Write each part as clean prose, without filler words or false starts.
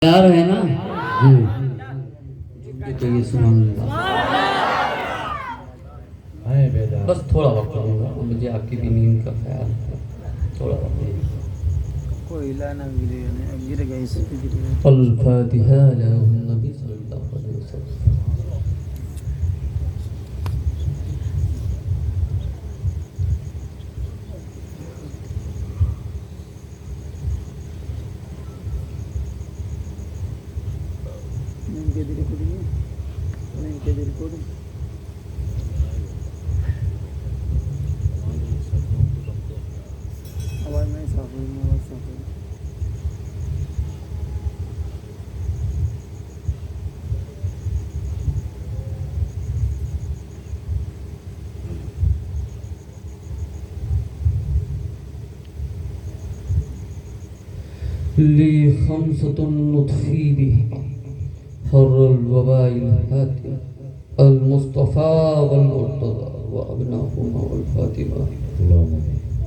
تیار ہے نا جی سبحان اللہ بس تھوڑا وقت لوں گا مجھے آپ کی بھی نیند کا خیال ہے تھوڑا وقت کوئی لانا گر گئی الفاتحہ علی النبی صلی اللہ علیہ وسلم آواز نہیں صاف ہوئی آواز صاف ہوئی لی خمسة نطفی بھی حر الوباء الحاتم المصطفى والمرتضى وابناهما والفاطمة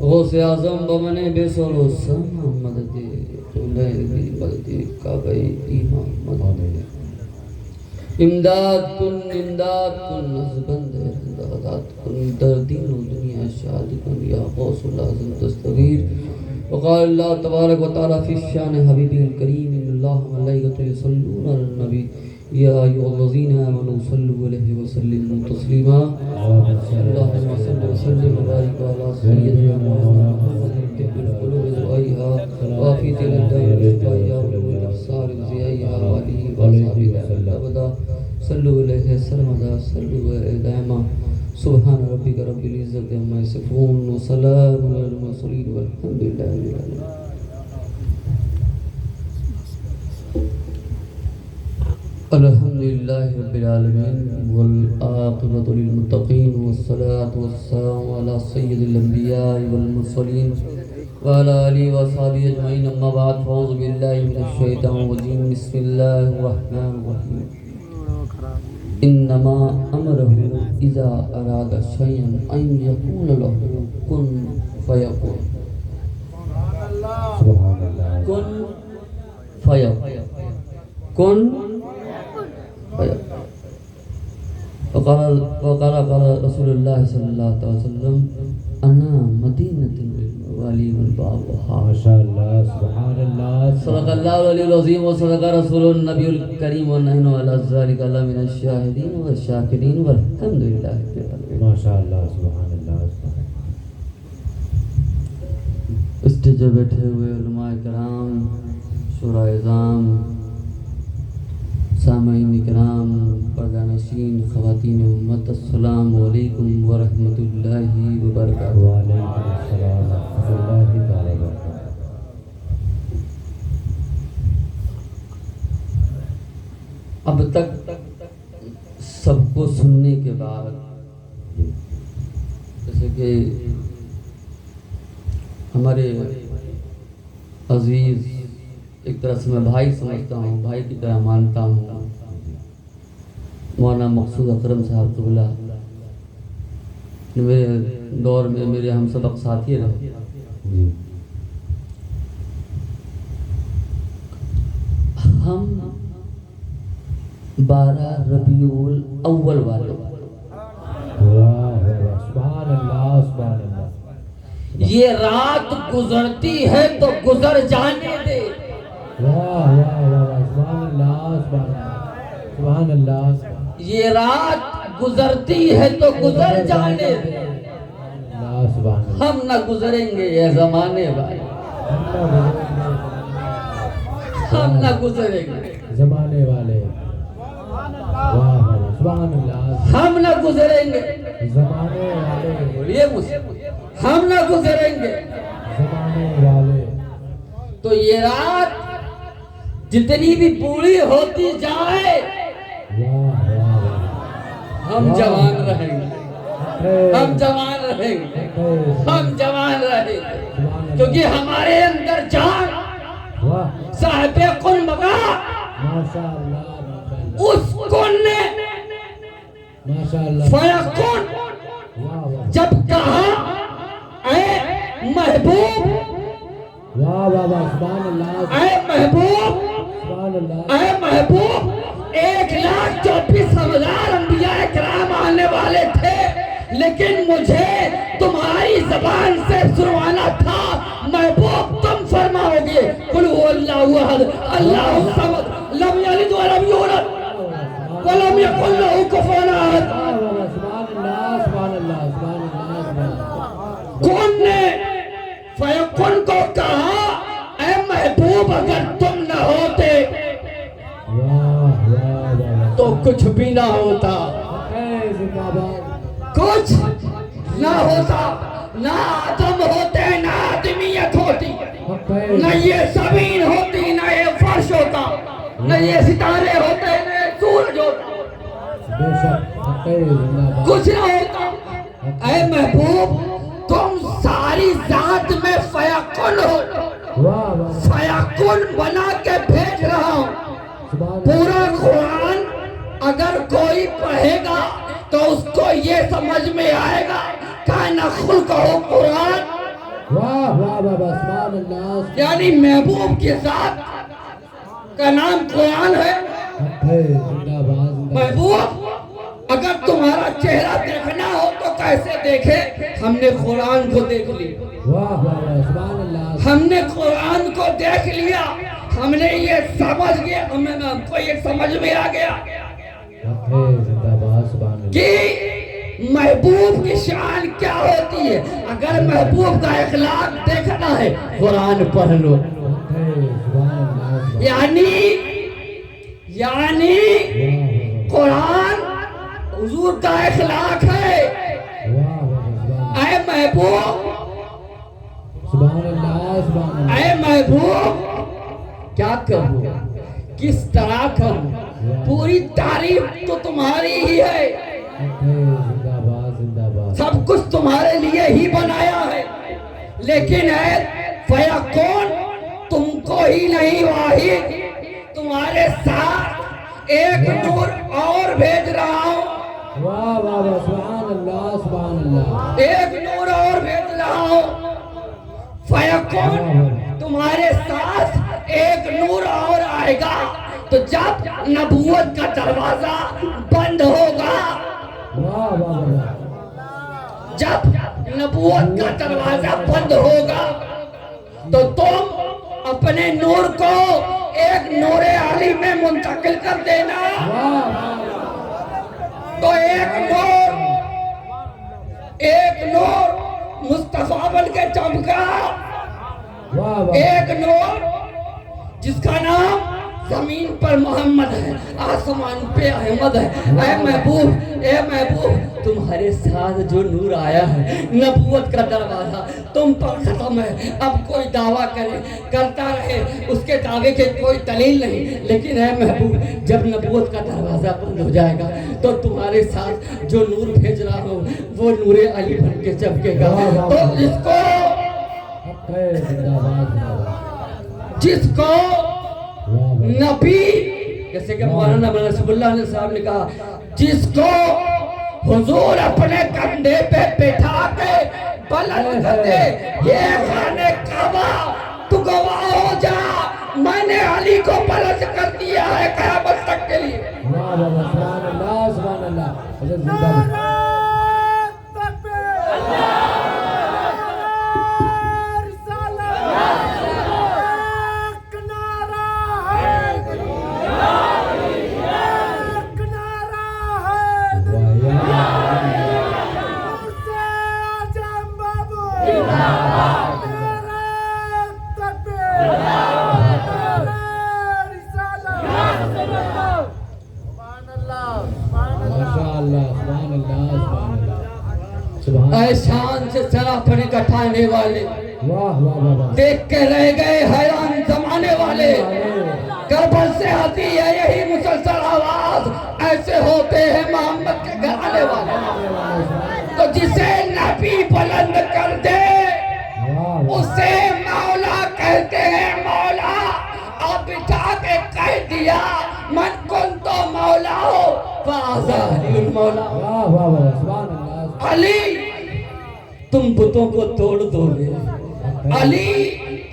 غوث اعظم بمن بسر السماء مدد قلعی مدد کعبہ ایمان مدد امداد کن نزبند امدادات کن در دین و دنیا شاد کن یا غوث العظم دستگیر وقال اللہ تبارک و تعالی فی الشان حبیب الکریم ان اللہ ملائکۃ یصلون علی النبی یا ایھا الذین آمنوا صلوا علیہ وسلموا تسلیما اللهم صل وسلم وبارک علی سیدنا محمد طب القلوب دعائها وافیت الابدان شفائها والابصار ضیائها وآلہ وصحبہ ابدا صلوا علیہ سرمدا صلوا دائما سبحان ربک رب العزت عما یصفون وسلام علی المرسلین والحمد للہ رب العالمین الحمد للہ رب العالمین والعاقبۃ للمتقین والصلاة والسلام علی سید الانبیاء والمرسلین وعلى آلہ وصحبہ اجمعین اما بعد فاعوذ باللہ من الشیطان الرجیم بسم اللہ الرحمن الرحیم انما امره اذا اراد شيئا ان يقول له كن فيكون سبحان اللہ کن فیکون کن فیکون وقال رسول اللہ صلی اللہ علیہ وسلم انا مدینۃ والی الباب ماشاء اللہ سبحان اللہ صدق اللہ العلی العظیم وصدق رسول النبی الکریم ونحن علی ذلک من الشاہدین والشاکرین والحمد للہ رب العالمین ماشاء اللہ سبحان اللہ اسٹیج پہ بیٹھے ہوئے علماء کرام شورا اعظام سامعین کرام پردہ نشین خواتین امت السلام علیکم ورحمۃ اللہ وبرکاتہ وعلیکم السلام ورحمۃ اللہ تعالی وبرکاتہ اب تک سب کو سننے کے بعد جیسے کہ ہمارے عزیز ایک طرح سے میں بھائی سمجھتا ہوں بھائی کی طرح مانتا ہوں مولانا مقصود اکرم صاحب قبلہ میرے دور میں میرے ہم سبق ساتھی رہے ہم 12 ربیع الاول والے سبحان اللہ سبحان اللہ یہ رات گزرتی ہے تو گزر جانے دے واہ واہ واہ سبحان اللہ سبحان اللہ یہ رات گزرتی ہے تو گزر جانے دے اللہ سبحان اللہ ہم نہ گزریں گے یہ زمانے بھائی ہم نہ گزریں گے زمانے والے واہ واہ سبحان اللہ ہم نہ گزریں گے زمانے والے بولیے مجھ سے ہم نہ گزریں گے زمانے والے تو یہ رات جتنی بھی پوری ہوتی جائے واہ واہ واہ ہم جوان رہیں گے ہم جوان رہیں گے ہم جوان رہیں گے کیونکہ ہمارے اندر جان واہ صاحب کن مقام ماشاء اللہ اس کن نے ماشاء اللہ فیکون واہ واہ جب کہا اے محبوب واہ واہ واہ سبحان اللہ اے محبوب سبحان سبحان اللہ اے محبوب 1,24,000 انبیاء کرام آنے والے تھے، لیکن مجھے تمہاری زبان سے سنوانا تھا۔ محبوب تم فرماؤ گے قل هو اللہ احد اللہ الصمد لم یلد ولم یولد ولم یکن له کفوا احد۔ سبحان اللہ سبحان اللہ سبحان اللہ سبحان اللہ۔ کون نے فیکن کو کہا؟ اے محبوب اگر تم نہ ہوتے واہ واہ واہ تو کچھ بھی نہ ہوتا، اے زندہ باد کچھ نہ ہوتا، نہ آدم ہوتے، نہ آدمیت ہوتی، نہ یہ زمین ہوتی، نہ یہ فرش ہوتا، نہ یہ ستارے ہوتے، نہ یہ سورج ہوتا، بے شک اے زندہ باد کچھ نہ ہوتا۔ اے محبوب تم ساری ذات میں فیکن ہو، واہ واہ فیکن بنا کے بھیج رہا ہوں۔ سبحان پورا قرآن اگر کوئی پڑھے گا تو اس کو یہ سمجھ میں آئے گا کائنہ خلق ہو قرآن، واہ واہ واہ سبحان اللہ یعنی محبوب کی ذات کا نام قرآن ہے۔ اے زندہ باد زندہ باد محبوب اگر تمہارا چہرہ دیکھنا ہو تو کیسے دیکھے؟ ہم نے قرآن کو دیکھ لی، واہ واہ واہ سبحان اللہ ہم نے قرآن کو دیکھ لیا، ہم نے یہ سمجھ گیا، ہم کو یہ سمجھ میں آ گیا اے زندہ باد سبحان اللہ کہ محبوب کی شان کیا ہوتی ہے۔ اگر محبوب کا اخلاق دیکھنا ہے قرآن پڑھ لو، اے سبحان اللہ یعنی قرآن حضور کا اخلاق ہے۔ واہ واہ اے محبوب، سبحان اللہ سبحان اللہ اے محبوب کیا کہوں، کس طرح کہوں، پوری تعریف تو تمہاری ہی ہے، زندہ باد زندہ باد سب کچھ تمہارے لیے ہی بنایا ہے، لیکن اے فیکون تم کو ہی نہیں واحد، تمہارے ساتھ ایک نور اور بھیج رہا ہوں، واہ واہ واہ سبحان اللہ ایک نور اور بھیج رہا ہوں۔ فیکون تمہارے ساتھ ایک نور اور آئے گا، تو جب نبوت کا دروازہ بند ہوگا، واہ واہ واہ جب نبوت کا دروازہ بند ہوگا تو تم اپنے نور کو ایک نور علی میں منتقل کر دینا، تو ایک نور مصطفیٰ بن کے چمکا، واہ واہ ایک نور جس کا نام زمین پر محمد ہے، آسمان پہ احمد ہے۔ اے محبوب تمہارے ساتھ جو نور آیا ہے، نبوت کا دروازہ تم پر ختم ہے۔ اب کوئی دعویٰ کرتا رہے، اس کے دعوے کے کوئی دلیل نہیں، لیکن اے محبوب جب نبوت کا دروازہ بند ہو جائے گا تو تمہارے ساتھ جو نور بھیج رہا ہوں وہ نور علی بن کے چمکے گا، تو جس کو نبی، جیسے کہ مولانا نصب اللہ علیہ صاحب نے کہا، جس کو حضور اپنے کندھے پہ بٹھا کے بلند کر دے، یہ خانے کعبہ تو گواہ ہو جا، میں نے علی کو بلند کر دیا ہے قیامت تک کے لیے۔ سبحان اللہ سبحان اللہ اے شان سے سراپنے کٹھانے والے، واہ واہ واہ دیکھ کے رہ گئے حیران زمانے والے، کربل سے آتی ہے یہی مسلسل آواز، ایسے ہوتے ہیں محمد کے گھرانے والے۔ تو جسے نبی بلند کر دے اسے مولا کہتے ہیں۔ مولا اب بٹھا کے کہہ دیا من کنت مولا ہو فہذا علی المولا۔ واہ واہ واہ سبحان اللہ علی تم بتوں کو توڑ دو گے، علی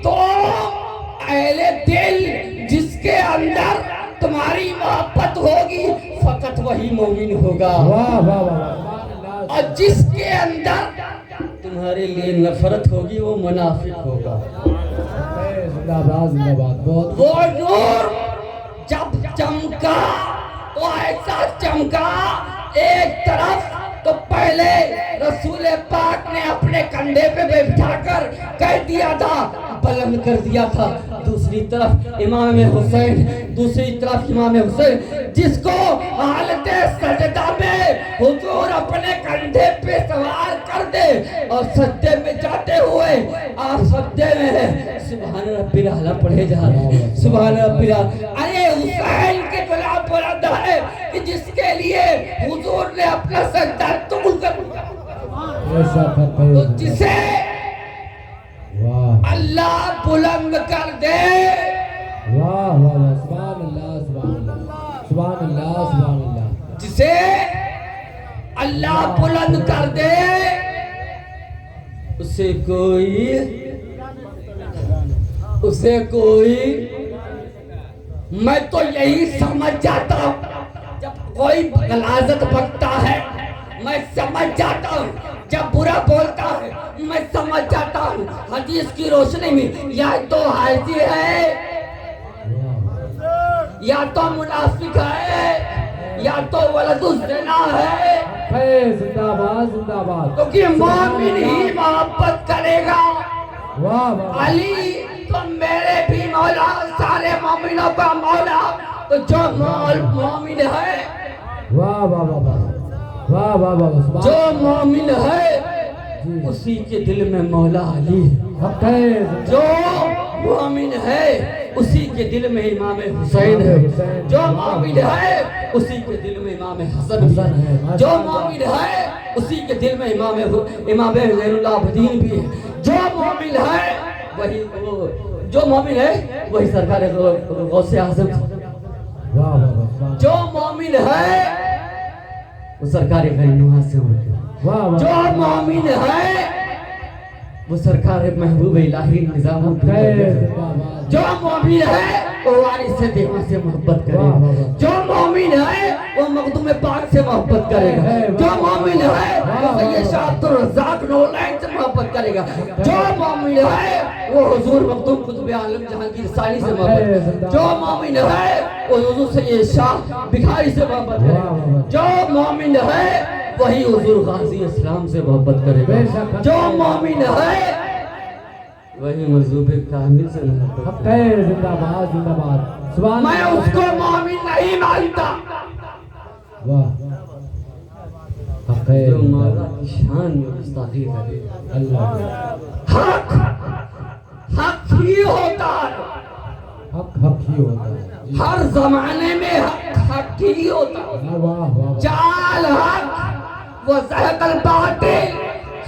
تو اہل دل جس کے اندر تمہاری محبت ہوگی فقط وہی مومن ہوگا، واہ واہ واہ، اور جس کے اندر تمہارے لیے نفرت ہوگی وہ منافق ہوگا۔ زندہ باد زندہ باد، بہت وہ نور جب چمکا وہ ایسا چمکا، ایک طرف تو پہلے رسول پاک نے اپنے کندھے پہ بٹھا کر کہہ دیا تھا، بلند کر دیا تھا، دوسری طرف امام حسین، دوسری طرف امام حسین جس کو حالت سجدہ میں حضور اپنے کندھے پہ سوار کر دے اور سجدے میں جاتے ہوئے آپ سجدے میں سبحان ربی الاعلیٰ پڑھے جا رہے ہیں، سبحان ربی الاعلیٰ۔ ارے حسین کے گلا بلند ہے کہ جس کے لیے حضور نے اپنا سجدہ طول کر ایسا کرتے تو جسے واہ اللہ بلند کر دے، واہ واہ، سبحان اللہ سبحان اللہ سبحان اللہ سبحان اللہ، جسے اللہ بلند کر دے اسے کوئی میں تو یہی سمجھ جاتا ہوں جب کوئی غلاظت بکتا ہے میں سمجھ جاتا ہوں، جب برا بولتا ہے میں سمجھ جاتا ہوں حدیث کی روشنی میں یا تو حاضر ہے یا تو منافق ہے یا تو ولد الزنا ہے، زندہ باد زندہ باد، کیونکہ مومن ہی محبت کرے گا۔ واہ واہ، علی تو میرے بھی مولا، سارے مومنوں کا مولا، تو جو مومن ہے واہ واہ واہ واہ واہ واہ، سبحان جو مومن ہے اسی کے دل میں مولا علی ہے، جو مومن ہے اسی کے دل میں امام حسین ہے، جو مومن ہے اسی کے دل میں امام حسن ہے، جو مومن ہے اسی کے دل میں امام زین العابدین بھی ہے، جو مومن ہے وہی جو مومن ہے وہی سرکار غوث اعظم، جو مومن ہے وہ سرکار غیرنما سے ہوگا، جو مومن ہے وہ سرکار محبوب الہی نظام الدین، جو مومن ہے وہ وارث دیوان سے محبت کرے گا، جو مومن ہے وہ مخدوم پاک سے محبت کرے گا، جو مومن ہے وہ سید شاہ عبد الرزاق نورلائن سے محبت کرے گا، جو مومن ہے وہ حضور مخدوم قطب عالم جہانگیر ثانی سے محبت کرے گا، جو مومن ہے وہ حضور سید شاہ بخاری سے محبت کرے گا، جو مومن ہے وہی حضور غازی اسلام سے محبت کرے گا، جو مومن ہے وہی مذہب کامل سے محبت کرے گا۔ زندہ باد زندہ باد، سبحان میں اس کو مومن نہیں مانتا جو مولا کی شان میں گستاخی کرے، اللہ حق حق ہی ہوتا ہے، حق حق ہی ہوتا ہے، ہر زمانے میں حق ہی ہوتا ہے، واہ واہ، جال حق و زہق الباطل،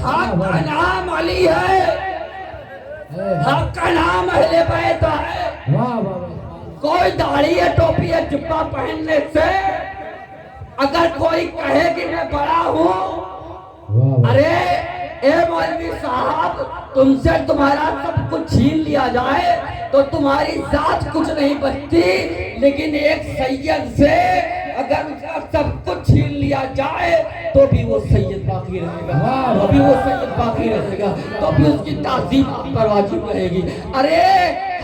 حق کا نام علی ہے، حق کا نام اہل بیت ہے، واہ واہ، کوئی داڑھی ہے ٹوپی ہے جبہ پہننے سے اگر کوئی کہے کہ میں بڑا ہوں، ارے اے مولوی صاحب تم سے تمہارا سب کچھ چھین لیا جائے تو تمہاری ذات کچھ نہیں بچتی، لیکن ایک سید سے اگر اس کا سب کچھ چھین لیا جائے تو بھی وہ سید باقی رہے گا، تو بھی وہ سید باقی رہے گا، تو بھی اس کی تعظیم آپ پر واجب رہے گی۔ ارے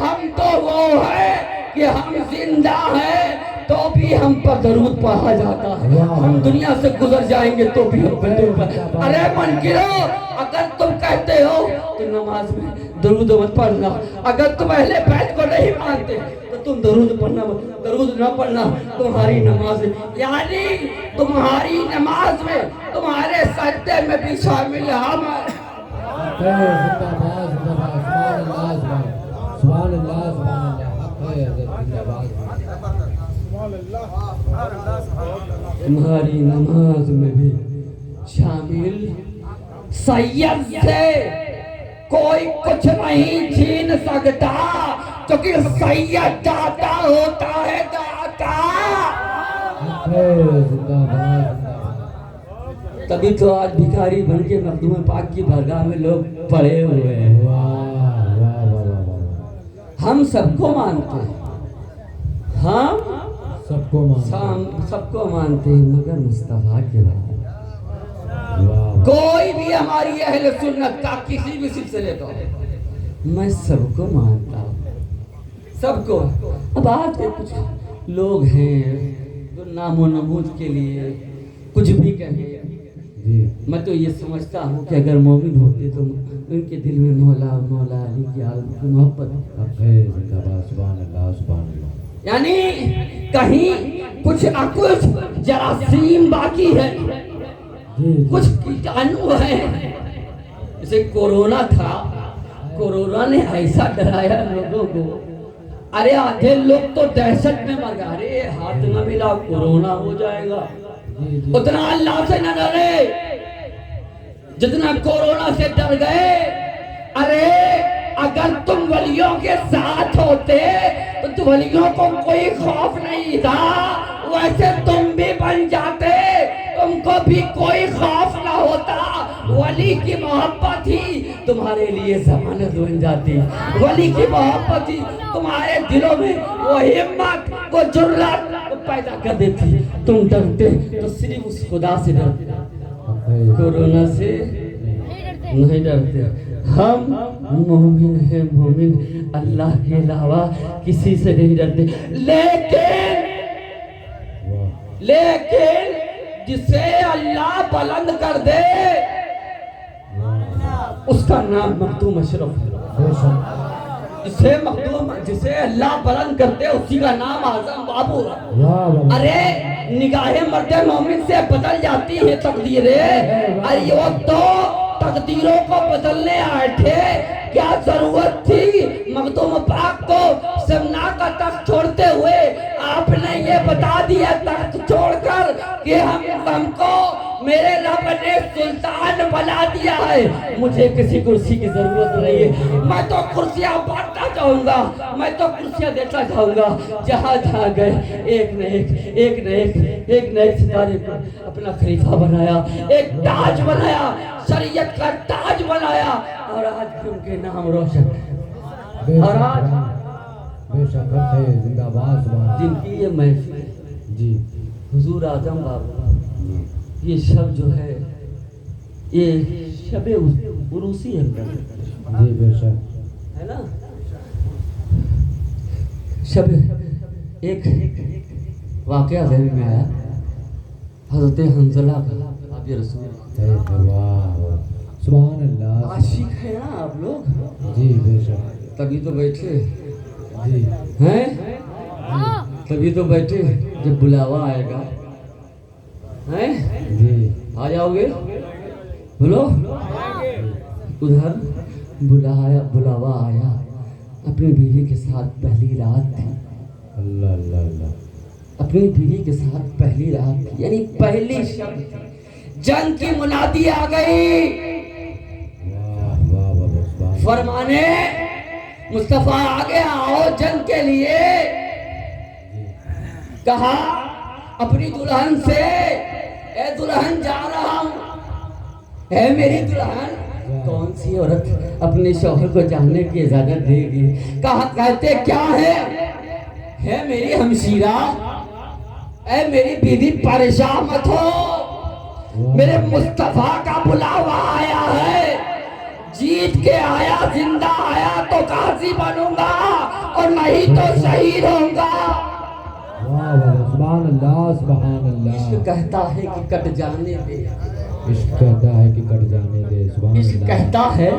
ہم تو وہ ہے کہ ہم زندہ ہیں تو بھی ہم پر درود پڑھا جاتا ہے، ہم دنیا سے گزر جائیں گے تو بھی ہم پر درود پڑھا۔ ارے منکرو اگر تم کہتے ہو تو نماز میں درود مت پڑھنا، اگر تم اہل بیت کو نہیں مانتے تو تم درود نہ پڑھنا تمہاری نماز میں، یعنی تمہاری نماز میں تمہارے سجدے میں بھی شامل ہم ہیں۔ زندہ باد زندہ باد، سبحان اللہ سبحان اللہ، حق ہے زندہ باد، تمہاری نماز میں بھی شامل، سید سے کوئی کچھ نہیں چھین سکتا کیونکہ سید داتا ہوتا ہے، داتا۔ زندہ باد زندہ باد، تبھی تو آج بھکاری بن کے مخدوم پاک کی بارگاہ میں لوگ پڑے ہوئے ہیں۔ واہ واہ واہ واہ، ہم سب کو مانتے ہیں ہم سب کو مانتے سب کو مانتے ہیں مگر مصطفیٰ کے بعد واہ کوئی بھی ہماری اہل سنت کا کسی بھی سلسلے کا میں سب کو مانتا ہوں سب کو. اب آج کے کچھ لوگ ہیں جو نام و نمود کے لیے کچھ بھی کہیں. جی میں تو یہ سمجھتا ہوں کہ اگر مومن ہوتے تو ان کے دل میں مولا مولا علی کی محبت حق ہے زندہ باد سبحان اللہ سبحان اللہ. یعنی کہیں کچھ نہ کچھ جراثیم باقی ہے جی جی کچھ کیٹانو ہے. جیسے کورونا تھا کورونا نے ایسا ڈرایا لوگوں کو ارے آدھے لوگ تو دہشت میں مر گئے ارے ہاتھ نہ ملا کورونا ہو جائے گا. جی جی اتنا اللہ سے نہ ڈرے جتنا کورونا سے ڈر گئے. ارے اگر تم ولیوں کے ساتھ ہوتے تو ولیوں کو کوئی خوف نہیں تھا ویسے تم بھی بن جاتے تم کو بھی کوئی خوف نہ ہوتا. ولی کی محبت ہی تمہارے لیے ضمانت بن جاتی. ولی کی محبت ہی تمہارے دلوں میں وہ ہمت وہ جرأت پیدا کر دیتی. تم ڈرتے تو صرف اس خدا سے ڈرتے حق ہے کورونا سے نہیں ڈرتے. ہم مومن ہیں مومن اللہ کے علاوہ کسی سے نہیں ڈرتے. لیکن جسے اللہ بلند کر دے اس کا نام مخدوم اشرف ہے. بے شک جسے اللہ بلند کرتے اسی کا نام اعظم بابو ہے. واہ واہ ارے نگاہیں مرد مومن سے بدل جاتی ہیں تقدیریں. ارے وہ تو تقدیروں کو بدلنے آئے تھے کیا ضرورت تھی مخدوم پاک کو سمنا کا تخت چھوڑتے ہوئے. آپ نے یہ بتا دیا تخت چھوڑ کر کہ ہم کو میرے رب نے سلطان بنا دیا ہے. مجھے کسی کرسی کی ضرورت نہیں ہے. میں تو کرسیاں بانٹنا چاہوں گا میں تو کرسیاں دیتا جاؤں گا. جہاں جہاں گئے ایک نہ ایک ستارے کو اپنا خلیفہ بنایا ایک تاج بنایا شریعت کا تاج بنایا اور آج ان کے نام روشن. بے اور شک آج بے شک حق ہے زندہ باد سبحان اللہ. جن کی یہ محفل جی حضور اعظم بابا یہ شب جو ہے یہ شب عروسی ہے جی بے شک ہے نا. شب ایک واقعہ ذہن میں آیا حضرت حنظلہ کا صحابی رسول ہے واہ واہ سبحان اللہ. عاشق ہے نا آپ لوگ جی بے شک تبھی تو بیٹھے جی ہیں تبھی تو بیٹھے جب بلاوا آئے گا ہیں جی آ جاؤ گے بولو. ادھر بلاوا آیا اپنی بیوی کے ساتھ پہلی رات تھی. اللہ اللہ اللہ اپنی بیوی کے ساتھ پہلی رات تھی یعنی پہلی شب تھی. جنگ کی منادی آ گئی. واہ واہ واہ سبحان فرمانے مصطفیٰ آگے آؤ جنگ کے لیے. کہا اپنی دلہن سے اے دلہن جا رہا ہوں. اے میری دلہن کون سی عورت اپنے شوہر کو جاننے کی اجازت دے گی. کہا کہتے کیا ہے میری ہمشیرہ اے میری بیوی پریشان مت ہو میرے مصطفیٰ کا بلاوا آیا ہے. جیت کے آیا زندہ آیا تو غازی بنوں گا اور نہیں تو شہید ہوں گا. واہ واہ سبحان اللہ سبحان اللہ. عشق کہتا ہے کہ کٹ جانے دے. عشق کہتا ہے کہ کٹ جانے دے سبحان عشق اللہ. کہتا ہے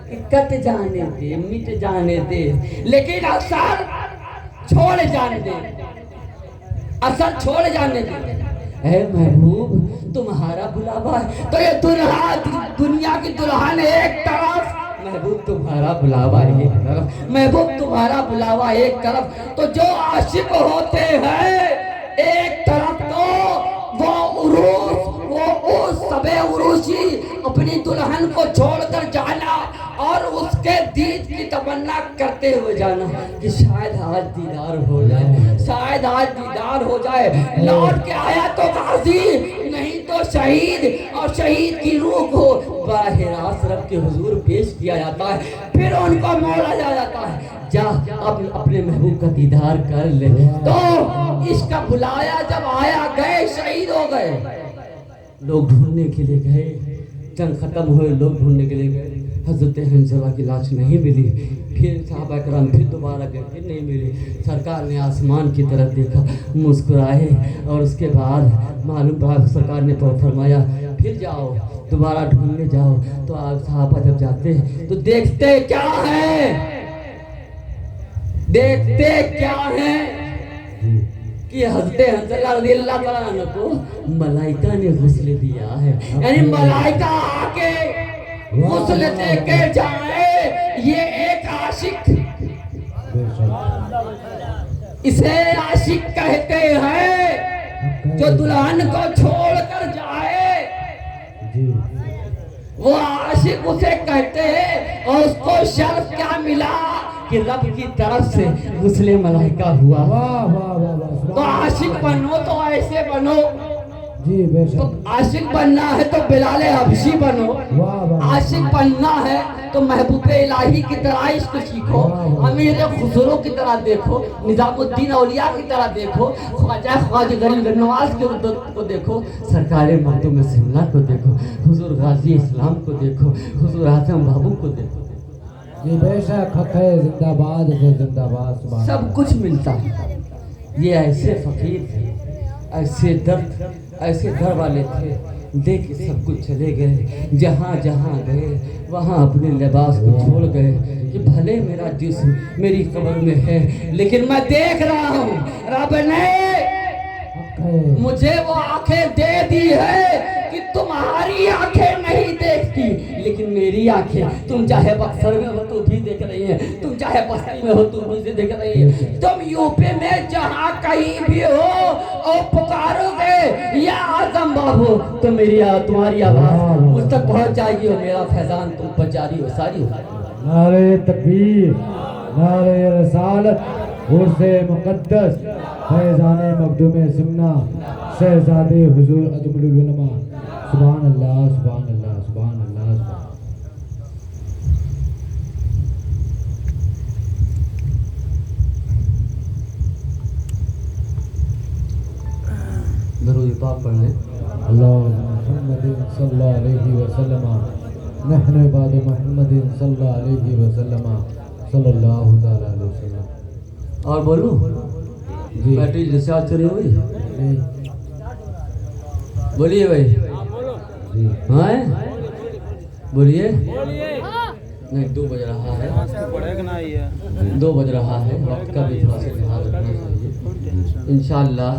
کہ کٹ جانے دے مٹ جانے دے لیکن اثر چھوڑ جانے دے. اثر چھوڑ جانے دے. اے محبوب تمہارا بلاوا ہے تو یہ دنیا کی دلہن ایک طرف محبوب تمہارا بلاوا ایک طرف محبوب تمہارا بلاوا ایک طرف. تو جو عاشق ہوتے ہیں ایک طرف تو وہ عروس وہ شب عروسی اپنی دلہن کو چھوڑ کر جانا اور اس کے دید کی تمنا کرتے ہوئے جانا کہ شاید آج دیدار ہو جائے شاید آج دیدار ہو جائے. لوٹ کے آیا تو غازی نہیں تو تو شہید اور شہید کی روح کو براہ راست رب کے حضور پیش کیا جاتا ہے، پھر ان کو مولا جاتا ہے جا اپنے محبوب کا دیدار کر لے۔ تو اس کا بلایا جب آیا، گئے شہید ہو گئے، لوگ ڈھونڈنے کے لیے گئے، جنگ ختم ہوئے، لوگ ڈھونڈنے کے لیے گئے، حضرت حنظلہ کی لاش نہیں ملی، پھر صحابہ کرام پھر دوبارہ گئے، پھر نہیں ملی۔ سرکار نے آسمان کی طرف دیکھا، مسکرائے، اور اس کے بعد معلوم پڑا، سرکار نے فرمایا پھر جاؤ، دوبارہ ڈھونڈنے جاؤ۔ تو آپ صحابہ جب جاتے ہیں تو دیکھتے کیا ہے، دیکھتے کیا ہے کہ حضرت حنظلہ رضی اللہ تعالیٰ عنہ کو ملائکہ نے غسل دیا ہے، یعنی ملائکہ آ کے غسل دے کے جائے۔ یہ ایک عاشق، اسے عاشق کہتے ہیں جو دلہن کو چھوڑ کر جائے، وہ عاشق اسے کہتے ہیں۔ اور اس کو شرف کیا ملا کہ رب کی طرف سے غسل ملائکہ ہوا۔ تو عاشق بنو تو ایسے بنو، تو عاشق بننا ہے تو بلال حبشی بنو، عاشق بننا ہے تو محبوب الہی کی طرح عشق سیکھو، امیر خسرو کی طرح دیکھو، نظام الدین اولیاء کی طرح دیکھو، خواجہ غریب نواز کو دیکھو، سرکار مخدوم سملہ کو دیکھو، حضور غازی اسلام کو دیکھو، حضور اعظم بابو کو دیکھو۔ یہ بے شک حق ہے، زندہ باد زندہ باد، سب کچھ ملتا ہے۔ یہ ایسے فقیر تھے، ایسے درد، ایسے گھر والے تھے، دے کے سب کچھ چلے گئے، جہاں جہاں گئے وہاں اپنے لباس کو چھوڑ گئے کہ بھلے میرا جسم میری قبر میں ہے لیکن میں دیکھ رہا ہوں رب نے مجھے وہ آنکھیں دے دی ہے کہ تمہاری آنکھیں نہیں دیکھتی لیکن میری آنکھیں، تم چاہے بکسر میں ہو تو بھی دیکھ رہی ہیں، تم چاہے بستی میں ہو تو مجھے دیکھ رہی ہیں، تم یو پی میں جہاں کہیں بھی ہو اور پکارو گے یا اعظم بابو تو میری تمہاری آواز مجھ تک پہنچ جائے گی اور میرا فیضان تم پر جاری و ساری ہو۔ نعرہ تکبیر، نعرہ رسالت، عرس مقدس، فیضان مخدوم سمنہ، شہزادے حضور اجمل العلماء، سبحان اللہ سبحان اللہ سبحان اللہ سبحان۔ درود پاک پڑھ لیں۔ اللہم محمد صلی اللہ علیہ وسلم، نحن عباد محمد صلی اللہ علیہ وسلم، صلی اللہ تعالی علیہ وسلم۔ اور بولو جی بیٹری ریچارج کری ہوئی جی بولیے بھائی، جی ہاں بولیے نہیں 2 بج رہا ہے، پڑے گا نا یہ 2 بج رہا ہے، وقت کا بھی تھوڑا سا لحاظ رکھنا چاہیے۔ انشاءاللہ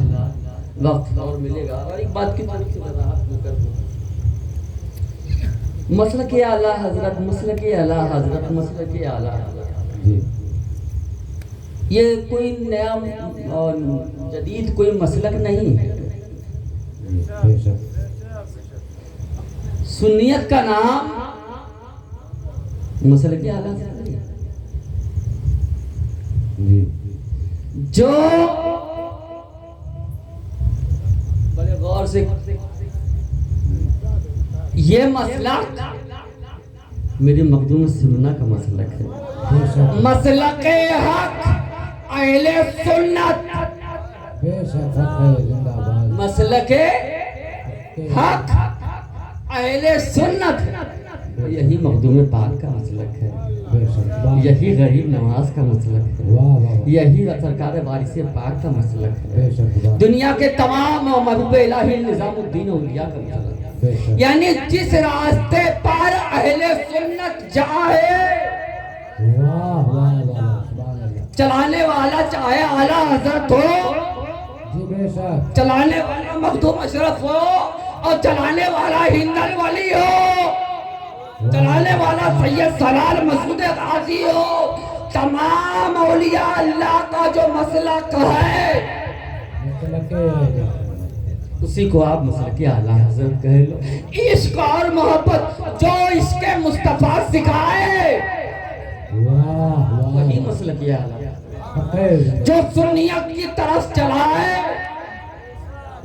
وقت اور ملے گا۔ اور ایک بات کی تھوڑی سی وضاحت میں کر دوں، مسلک اعلیٰ حضرت، مسلک اعلیٰ حضرت، مسلک اعلیٰ حضرت، جی یہ کوئی نیا اور جدید کوئی مسلک نہیں ہے۔ بے شک سنیت کا نام مسلک اعلیٰ حضرت نہیں ہے۔ جی جو بڑے غور سے یہ مسلک میری مخدوم سمنہ کا مسلک ہے، بے شک مسلک حق اہل سنت، بے شک حق ہے، زندہ باد مسلک حق اہل سنت، یہی مخدوم پاک کا مسلک ہے، بے شک واہ یہی غریب نواز کا مسلک ہے، واہ واہ، یہی سرکار وارث پاک کا مسلک ہے، بے شک واہ، دنیا کے تمام محبوب الہی نظام الدین اولیاء کا مسلک ہے۔ بے شک یعنی جس راستے پر اہل سنت جائے، واہ واہ واہ، سبحان اللہ، چلانے والا چاہے اعلیٰ حضرت ہو، جی بے شک چلانے والا مخدوم اشرف ہو، اور چلانے والا ہندل ولی ہو، چلانے والا سید سلال مسعود غازی ہو، تمام اولیاء اللہ کا جو مسلک ہے مسلک اسی کو آپ مسلک اعلیٰ حضرت کہہ لو۔ عشق اور محبت جو اس کے مصطفیٰ سکھائے واہ وہی واہ، مسلک اعلیٰ، حق ہے، جو سنیت کی طرف چلائے،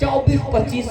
24-25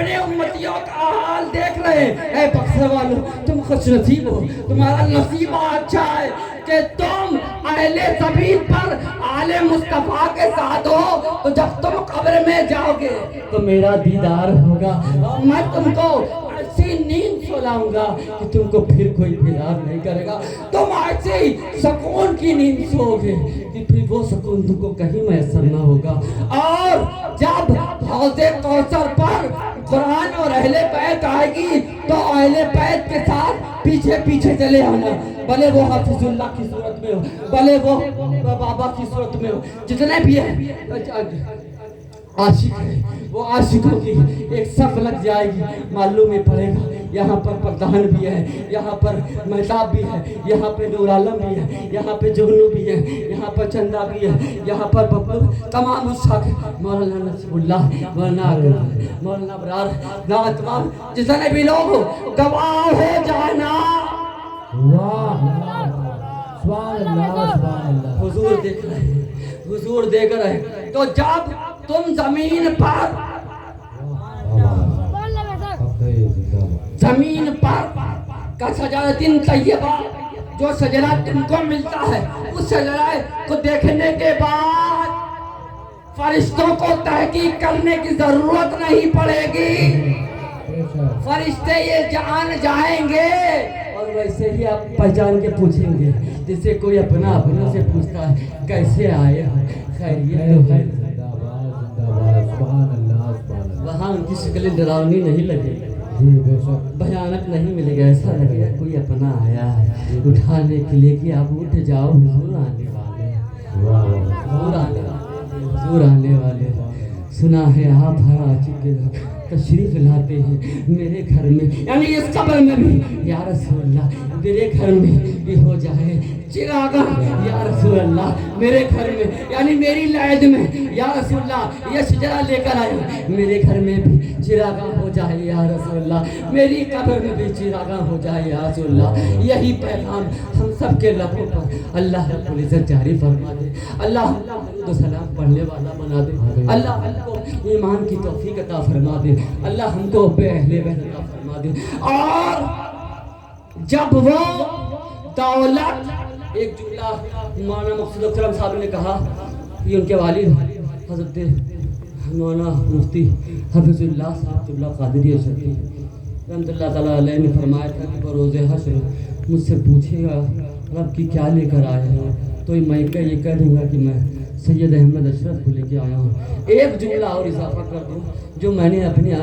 اپنے امتیوں کا حال دیکھ رہے ہیں۔ اے بخشنے والو تم خوش نصیب ہو، تمہارا نصیب اچھا ہے کہ تم اہل زمین پر آل مصطفیٰ کے ساتھ ہو، تو جب تم قبر میں جاؤ گے تو میرا دیدار ہوگا، اور میں تم کو ایسی نیند سلاؤں گا کہ تم کو پھر کوئی بیدار نہیں کرے گا، تم ایسی سکون کی نیند سو گے کہ پھر وہ سکون تم کو کہیں میسر نہ ہوگا۔ اور جب حوض کوثر پر قرآن اور اہل بیت آئے گی تو اہل بیت کے ساتھ پیچھے پیچھے چلے آنا، بھلے وہ حافظ اللہ کی صورت میں ہو، بھلے وہ بابا کی صورت میں ہو، جتنے بھی ہیں عاشق ہے، وہ عاشقوں کی ایک صف لگ جائے گی، معلوم ہی پڑے گا یہاں پر پردھان بھی ہے، یہاں پر مہتاب بھی ہے، یہاں پہ نور عالم بھی ہے، یہاں پہ جگنو بھی ہے، یہاں پر چندہ بھی ہے، یہاں پر ببلو، تمام الشاق مولانا نصیب اللہ، مولانا اکرم، مولانا ابرار، تمام جتنے بھی لوگ گواہ ہو جانا۔ واہ سبحان اللہ سبحان اللہ۔ حضور دیکھ رہے ہیں، حضور دیکھ رہے ہیں، تو جب تم زمین پر کا شجرۃ طیبہ، جو شجرہ تم کو ملتا ہے، اس شجرہ کو دیکھنے کے بعد فرشتوں کو تحقیق کرنے کی ضرورت نہیں پڑے گی، فرشتے یہ جان جائیں گے، اور ویسے ہی آپ پہچان کے پوچھیں گے جسے کوئی اپنا اپنوں سے پوچھتا ہے کیسے آئے ہو، خیریت تو ہے، وہاں ان کی شکل ڈراؤنی نہیں لگے گی، بھیانک نہیں ملے گا، ایسا لگے گا کوئی اپنا آیا ہے اٹھانے کے لیے کہ آپ اٹھ جاؤ، حضور آنے والے، حضور آنے والے، حضور آنے والے، سنا ہے آپ ہر عاشق کے تشریف لاتے ہیں میرے گھر میں، یعنی اس قبر میں بھی یا رسول اللہ میرے گھر میں بھی ہو جائے چراغاں، یا رسول اللہ میرے گھر میں، یعنی میری لائد میں یا رسول اللہ یہ شجرہ لے کر آئے، میرے گھر میں بھی چراغاں ہو جائے یا رسول اللہ، میری قبر میں بھی چراغاں ہو جائے یا رسول اللہ، یہی پیغام ہم سب کے لبوں پر اللہ رب العزت جاری فرما دے، اللہ تو سلام پڑھنے والا بنا دے، اللہ ہم کو ایمان کی توفیق عطا فرما دے، اللہ ہم کو بے اہل بیت عطا فرما دے۔ اور جب وہ دولت، ایک جملہ مولانا مقصود اکرم صاحب نے کہا، یہ ان کے والد حضرت مولانا مفتی حفظ اللہ صاحب قبلہ قادری اشرفی رحمۃ اللہ تعالیٰ علیہ نے فرمایا تھا کہ بروز حشر مجھ سے پوچھے گا رب کی کیا لے کر آئے ہیں، تو میں یہ کہہ دوں گا کہ میں سید احمد اشرف کو لے کے آیا ہوں۔ ایک جملہ اور اضافہ کر دوں جو میں نے اپنے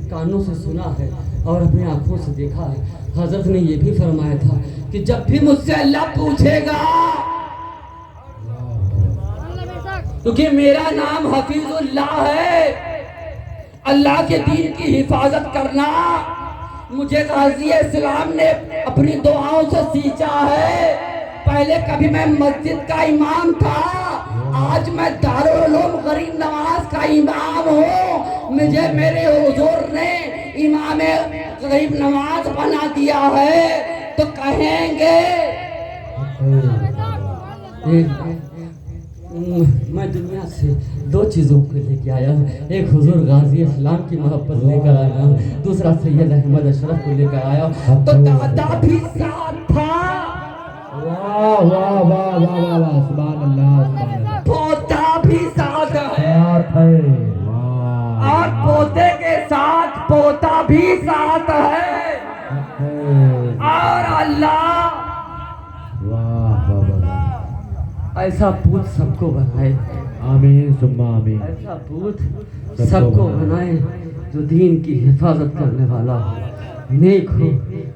کانوں سے سنا ہے اور اپنے آنکھوں سے دیکھا ہے، حضرت نے یہ بھی فرمایا تھا کہ جب بھی مجھ سے اللہ پوچھے گا، کیونکہ میرا نام حفیظ اللہ ہے، اللہ کے دین کی حفاظت کرنا مجھے غازی اسلام نے اپنی دعاؤں سے سیکھا ہے۔ پہلے کبھی میں مسجد کا امام تھا، آج میں دارالعلوم غریب نواز کا امام ہوں، مجھے میرے حضور نے امام غریب نواز بنا دیا ہے، تو کہیں گے میں دنیا سے دو چیزوں کو لے کے آیا ہوں، ایک حضور غازی اسلام کی محبت لے کر آیا ہوں، دوسرا سید احمد اشرف کو لے کر آیا ہوں، تو دادا بھی ساتھ تھا، واہ واہ واہ واہ واہ سبحان اللہ سبحان اللہ، پوتا بھی ساتھ ہے، اور پوتے کے ساتھ پوتا بھی ساتھ ہے، اور اللہ ایسا پوت سب کو بنائے، آمین ثم آمین، ایسا پوت سب کو بنائے جو دین کی حفاظت کرنے والا ہو، نیک ہو،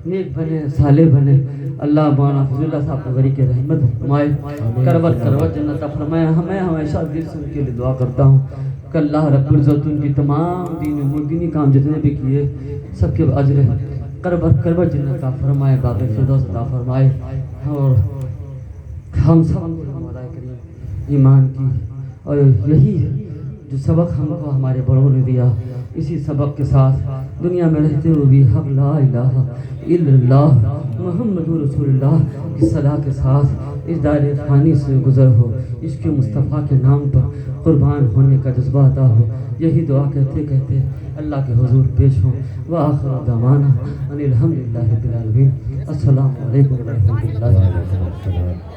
نیک بنے، صالح بنے۔ اللہ مولانا حفیظ اللہ صاحب کو غریق رحمت فرمائے، کروٹ کروٹ جنت عطا فرمائے۔ ہمیں ہمیشہ دل سے ان کے لیے دعا کرتا ہوں کہ اللہ رب العزت ان کی تمام دینی کام جتنے بھی کیے سب کے اجر کروٹ کروٹ جنت عطا فرمائے، باغ فردوس عطا فرمائے، اور ہم سب مولا کریم ایمان کی، اور یہی جو سبق ہم کو ہمارے بڑوں نے دیا، اسی سبق کے ساتھ دنیا میں رہتے ہوئے بھی حق لا الہ الا اللہ محمد رسول اللہ کی صدا کے ساتھ اس دائرے فانی سے گزر ہو۔ عشق مصطفیٰ کے نام پر قربان ہونے کا جذبہ عطا ہو. یہی دعا کہتے کہتے اللہ کے حضور پیش ہوں. وآخر دعوانا ان الحمدللہ رب العالمین. السلام علیکم ورحمۃ اللہ.